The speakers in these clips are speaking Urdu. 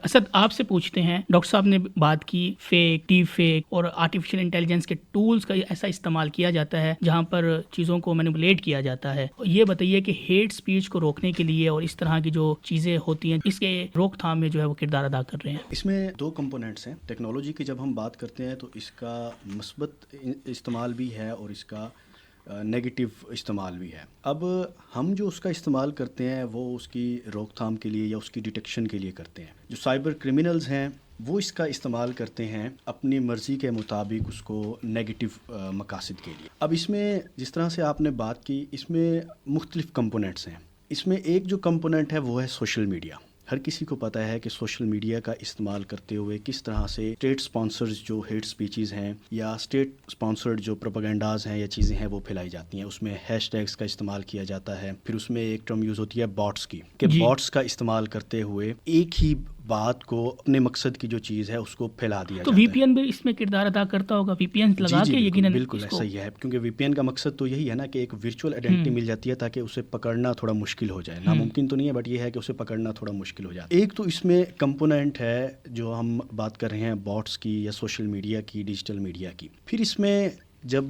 اسد آپ سے پوچھتے ہیں، ڈاکٹر صاحب نے بات کی فیک، ڈیپ فیک اور آرٹیفیشل انٹیلیجنس کے ٹولز کا ایسا استعمال کیا جاتا ہے جہاں پر چیزوں کو مینیپولیٹ کیا جاتا ہے. یہ بتائیے کہ ہیٹ سپیچ کو روکنے کے لیے اور اس طرح کی جو چیزیں ہوتی ہیں اس کے روک تھام میں جو ہے وہ کردار ادا کر رہے ہیں. اس میں دو کمپوننٹس ہیں. ٹیکنالوجی کی جب ہم بات کرتے ہیں تو اس کا مثبت استعمال بھی ہے اور اس کا نیگیٹو استعمال بھی ہے. اب ہم جو اس کا استعمال کرتے ہیں وہ اس کی روک تھام کے لیے یا اس کی ڈیٹیکشن کے لیے کرتے ہیں. جو سائبر کرمنلز ہیں وہ اس کا استعمال کرتے ہیں اپنی مرضی کے مطابق اس کو نیگیٹو مقاصد کے لیے. اب اس میں جس طرح سے آپ نے بات کی اس میں مختلف کمپوننٹس ہیں. اس میں ایک جو کمپوننٹ ہے وہ ہے سوشل میڈیا. ہر کسی کو پتہ ہے کہ سوشل میڈیا کا استعمال کرتے ہوئے کس طرح سے اسٹیٹ سپانسرز جو ہیٹ سپیچز ہیں یا اسٹیٹ سپانسرڈ جو پروپیگنڈاز ہیں یا چیزیں ہیں وہ پھیلائی جاتی ہیں. اس میں ہیش ٹیگز کا استعمال کیا جاتا ہے. پھر اس میں ایک ٹرم یوز ہوتی ہے باٹس کی کہ باٹس کا استعمال کرتے ہوئے ایک ہی بات کو اپنے مقصد کی جو چیز ہے اس کو پھیلا دیا جاتا ہے. تو وی پی این بھی اس میں کردار ادا کرتا ہوگا. وی پی این لگا کے یقیناً بالکل ایسا ہی ہے کیونکہ وی پی این کا مقصد تو یہی ہے نا کہ ایک ورچوئل آئیڈینٹی مل جاتی ہے تاکہ اسے پکڑنا تھوڑا مشکل ہو جائے. ناممکن تو نہیں ہے بٹ یہ ہے کہ اسے پکڑنا تھوڑا مشکل ہو جائے. ایک تو اس میں کمپوننٹ ہے جو ہم بات کر رہے ہیں باٹس کی یا سوشل میڈیا کی، ڈیجیٹل میڈیا کی. پھر اس میں جب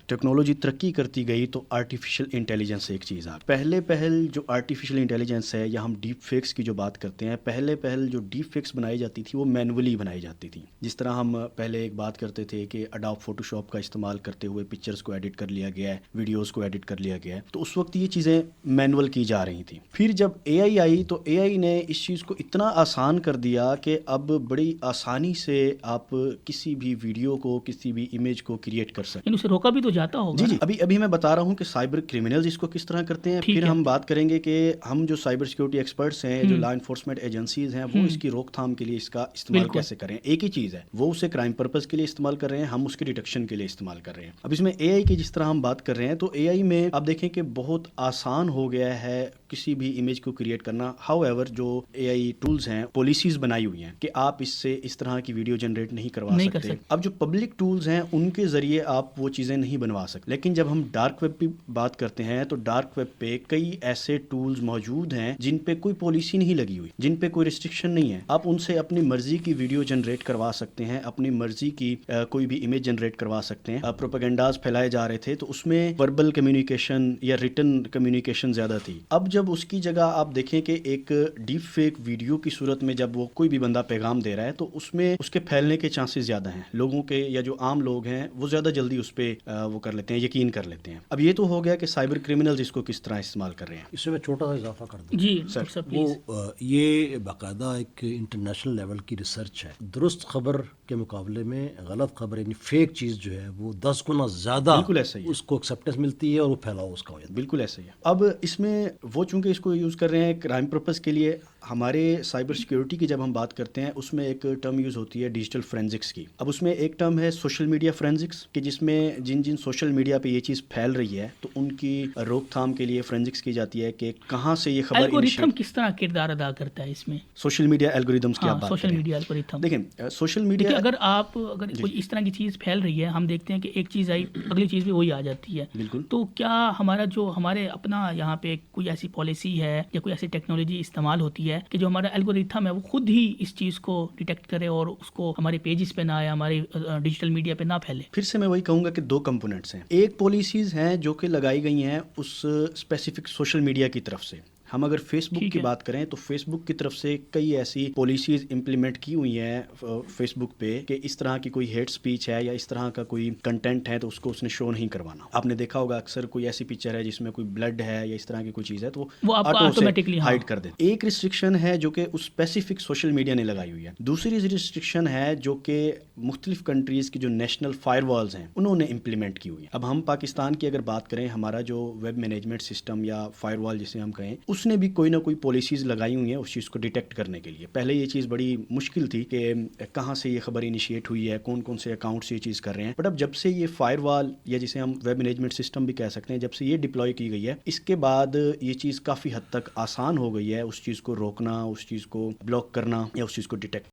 ٹیکنالوجی ترقی کرتی گئی تو آرٹیفیشل انٹیلیجنس ایک چیز آ پہل جو آرٹیفیشل انٹیلیجنس ہے یا ہم ڈیپ فیکس کی جو بات کرتے ہیں، پہل جو ڈیپ فیکس بنائی جاتی تھی وہ مینولی بنائی جاتی تھی. جس طرح ہم پہلے ایک بات کرتے تھے کہ اڈوب فوٹو شاپ کا استعمال کرتے ہوئے پکچرز کو ایڈٹ کر لیا گیا ہے، ویڈیوز کو ایڈٹ کر لیا گیا ہے. تو اس وقت یہ چیزیں مینول کی جا رہی تھیں. پھر جب اے آئی آئی تو اے آئی نے اس چیز کو اتنا آسان کر دیا کہ اب بڑی آسانی سے آپ کسی بھی ویڈیو کو، کسی بھی امیج کو کریٹ کر سکتے. اسے روکا بھی تو جاتا ہوگا. جی ابھی میں بتا رہا ہوں کہ سائبر کرمنلز اس کو کس طرح کرتے ہیں. پھر ہم بات کریں گے کہ ہم جو سائبر سیکورٹی ایکسپرٹس ہیں، جو لا انفورسمنٹ ایجنسیز ہیں، وہ اس کی روک تھام کے لیے اس کا استعمال کیسے کریں. ایک ہی چیز ہے، وہ اسے کرائم پرپز کے لیے استعمال کر رہے ہیں، ہم اس کی ڈیٹیکشن کے لیے استعمال کر رہے ہیں. اب اس میں اے آئی کی جس طرح ہم بات کر رہے ہیں تو اے آئی میں آپ دیکھیں کہ بہت آسان ہو گیا ہے کسی بھی امیج کو کریٹ کرنا. ہاؤ ایور جو اے آئی ٹولز ہیں، پالیسیز بنائی ہوئی ہیں کہ آپ اس سے اس طرح کی ویڈیو جنریٹ نہیں کروا سکتے. اب جو پبلک ٹولز ہیں ان کے ذریعے آپ وہ چیزیں نہیں بنوا سکتے. لیکن جب ہم ڈارک ویب کی بات کرتے ہیں تو ڈارک ویب پہ کئی ایسے ٹولز موجود ہیں جن پہ کوئی پالیسی نہیں لگی ہوئی، جن پہ کوئی ریسٹرکشن نہیں ہے. آپ ان سے اپنی مرضی کی ویڈیو جنریٹ کروا سکتے ہیں، اپنی مرضی کی کوئی بھی امیج جنریٹ کروا سکتے ہیں. پروپیگنڈاز پھیلائے جا رہے تھے تو اس میں وربل کمیونیکیشن یا ریٹن کمیونیکیشن زیادہ تھی. اب جب اس کی جگہ آپ دیکھیں کہ ایک ڈیپ فیک ویڈیو کی صورت میں جب وہ کوئی بھی بندہ پیغام دے رہا ہے تو اس میں اس کے پھیلنے کے چانسز زیادہ ہیں. لوگوں کے یا جو عام لوگ ہیں وہ زیادہ جلدی اس پہ وہ کر لیتے ہیں، یقین کر لیتے ہیں. اب یہ تو ہو گیا کہ سائبر کرمنلز اس کو کس طرح استعمال کر رہے ہیں. اس میں چھوٹا سا اضافہ کر دوں. جی سر، وہ یہ باقاعدہ ایک انٹرنیشنل لیول کی ریسرچ ہے. درست خبر کے مقابلے میں غلط خبر یعنی فیک چیز جو ہے وہ 10 گنا زیادہ بالکل ایسا ہی اس کو ایکسیپٹنس ملتی ہے اور وہ پھیلاؤ اس کا ہو جاتا ہے. بالکل ایسا ہی ہے. اب اس میں وہ چونکہ اس کو یوز کر رہے ہیں کرائم پرپز کے لیے. ہمارے سائبر سیکیورٹی کی جب ہم بات کرتے ہیں اس میں ایک ٹرم یوز ہوتی ہے ڈیجیٹل فورینزکس کی. اب اس میں ایک ٹرم ہے سوشل میڈیا فورینزکس کہ جس میں جن سوشل میڈیا پہ یہ چیز پھیل رہی ہے تو ان کی روک تھام کے لیے فورینزکس کی جاتی ہے کہ کہاں سے یہ خبر. الگوریتھم کس طرح کردار ادا کرتا ہے اس میں؟ سوشل میڈیا الگوریتھمس کی آپ بات سوشل میڈیا الگوریتھم دیکھیں. سوشل میڈیا اگر کوئی اس طرح کی چیز پھیل رہی ہے، ہم دیکھتے ہیں کہ ایک چیز آئی اگلی چیز بھی وہی آ جاتی ہے. بالکل. تو کیا ہمارے اپنا یہاں پہ کوئی ایسی پالیسی ہے یا کوئی ایسی ٹیکنالوجی استعمال ہوتی ہے کہ جو ہمارا الگوریتھم ہے وہ خود ہی اس چیز کو ڈیٹیکٹ کرے اور اس کو ہمارے پیجز پہ نہ آئے، ہمارے ڈیجیٹل میڈیا پہ نہ پھیلے؟ پھر سے میں وہی کہوں گا کہ دو کمپوننٹس ہیں. ایک پالیسیز ہیں جو کہ لگائی گئی ہیں اس اسپیسیفک سوشل میڈیا کی طرف سے. ہم اگر فیس بک کی بات کریں تو فیس بک کی طرف سے کئی ایسی پالیسیز امپلیمنٹ کی ہوئی ہیں فیس بک پہ کہ اس طرح کی کوئی ہیٹ سپیچ ہے یا اس طرح کا کوئی کنٹینٹ ہے تو اس کو اس نے شو نہیں کروانا. آپ نے دیکھا ہوگا اکثر کوئی ایسی پکچر ہے جس میں کوئی بلڈ ہے یا اس طرح کی کوئی چیز ہے تو وہ آٹومیٹکلی ہائڈ کر دیتے. ایک ریسٹرکشن ہے جو کہ اس اسپیسیفک سوشل میڈیا نے لگائی ہوئی ہے. دوسری ریسٹرکشن ہے جو کہ مختلف کنٹریز کی جو نیشنل فائر والز ہیں انہوں نے امپلیمنٹ کی ہوئی ہے. اب ہم پاکستان کی اگر بات کریں، ہمارا جو ویب مینجمنٹ سسٹم یا فائر وال جسے ہم کہیں، اس نے بھی کوئی نہ کوئی پالیسیز لگائی ہوئی ہیں اس چیز کو ڈیٹیکٹ کرنے کے لیے. پہلے یہ چیز بڑی مشکل تھی کہ کہاں سے یہ خبر انیشیٹ ہوئی ہے، کون کون سے اکاؤنٹ سے یہ چیز کر رہے ہیں. بٹ اب جب سے یہ فائر وال یا جسے ہم ویب مینجمنٹ سسٹم بھی کہہ سکتے ہیں، جب سے یہ ڈپلوائے کی گئی ہے، اس کے بعد یہ چیز کافی حد تک آسان ہو گئی ہے اس چیز کو روکنا، اس چیز کو بلاک کرنا یا اس چیز کو ڈیٹیکٹ